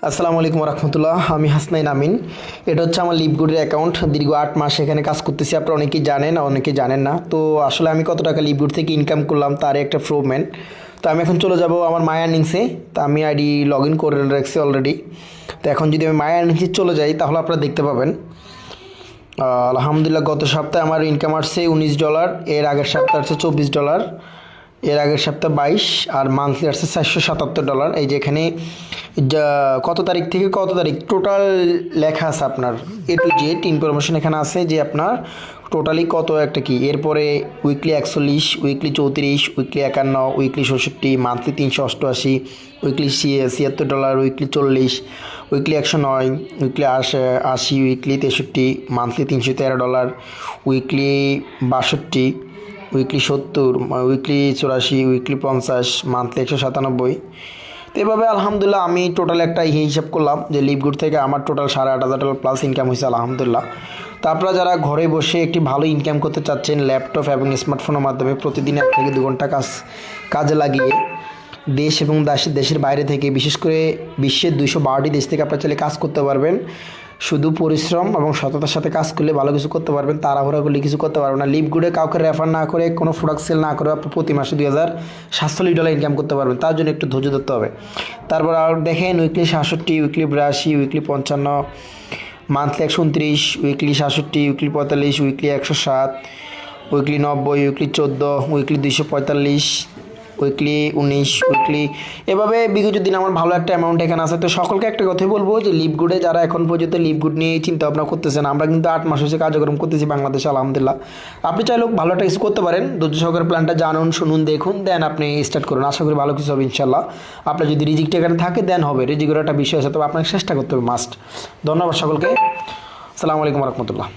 আসসালামু আলাইকুম রহমতুল্লাহ। আমি হাসনাইন আমিন। এটা হচ্ছে আমার লিভগুডের অ্যাকাউন্ট। দীর্ঘ 8 মাস এখানে কাজ করতেছি। আপনারা অনেকেই জানেন, অনেকেই জানেন না। তো আসলে আমি কত টাকা লিভগুড থেকে ইনকাম করলাম তার একটা প্রুফমেন্ট। তো আমি এখন চলে যাব আমার মাই আর্নিংসে। তো আমি আইডি লগ ইন করে রাখছি অলরেডি। তো এখন যদি আমি মাই আর্নিংসে চলে যাই তাহলে আপনারা দেখতে পাবেন আলহামদুলিল্লাহ গত সপ্তাহে আমার ইনকাম আসছে $19, এর আগের সপ্তাহে আসছে $24, এর আগের সপ্তাহে 22, আর মান্থলি আসছে $477। এই যে এখানে কত তারিখ থেকে কত তারিখ টোটাল লেখা আছে আপনার A to Z ইনফরমেশন এখানে আছে যে আপনার টোটালি কত একটা কি। এরপরে weekly 41, weekly 34, weekly 51, weekly 67, monthly 388, weekly $76, weekly 40, weekly 109, weekly 80, weekly 63, monthly $313, weekly 62, weekly 70, weekly 84, weekly 50, monthly 197। তো এভাবে আলহামদুলিল্লাহ আমি টোটাল একটা হিসাব করলাম যে লিভগুড থেকে আমার টোটাল $8,500 প্লাস ইনকাম হয়েছে আলহামদুলিল্লাহ। তো আপনারা যারা ঘরে বসে একটি ভালো ইনকাম করতে চাচ্ছেন ল্যাপটপ এবং স্মার্টফোনের মাধ্যমে প্রতিদিন 1 থেকে 2 ঘন্টা কাজে লাগিয়ে দেশ এবং দেশের বাইরে থেকে, বিশেষ করে বিশ্বের 212টি দেশ থেকে আপনারা চাইলে কাজ করতে পারবেন। শুধু পরিশ্রম এবং সততার সাথে কাজ করলে ভালো কিছু করতে পারবেন, তাড়াহুড়া করলে কিছু করতে পারবেন না। লিভগুডে কাউকে রেফার না করে, কোনো প্রোডাক্ট সেল না করে আপনি প্রতি মাসে $2,047 ইনকাম করতে পারবেন। তার জন্য একটু ধৈর্য ধরতে হবে। তারপর আর দেখেন weekly 67, weekly 82, weekly 55, monthly 129, weekly 67, weekly 45, weekly 107, weekly 90, weekly 14, weekly 245, weekly 19, weekly এভাবে বিগত দিন আমার ভালো একটা অ্যামাউন্ট এখানে আছে। তো সকলকে একটা কথাই বলবো যে লিভগুডে যারা এখন পর্যন্ত লিভগুড নিয়ে চিন্তা ভাবনা করতেছেন, আমরা কিন্তু 8 মাস হচ্ছে কার্যক্রম করতেছি বাংলাদেশে আলহামদুলিল্লাহ। আপনি চাইলেও ভালো একটা কিছু করতে পারেন। ধৈর্য সহকারে প্ল্যানটা জানুন, শুনুন, দেখুন, দেন আপনি স্টার্ট করুন। আশা করি ভালো কিছু হবে ইনশাল্লাহ। আপনার যদি রিজিক এখানে থাকে দেন হবে, রিজিকের একটা বিষয় আছে, তবে আপনাকে চেষ্টা করতে হবে মাস্ট। ধন্যবাদ সকলকে। আসসালামু আলাইকুম রহমতুল্লাহ।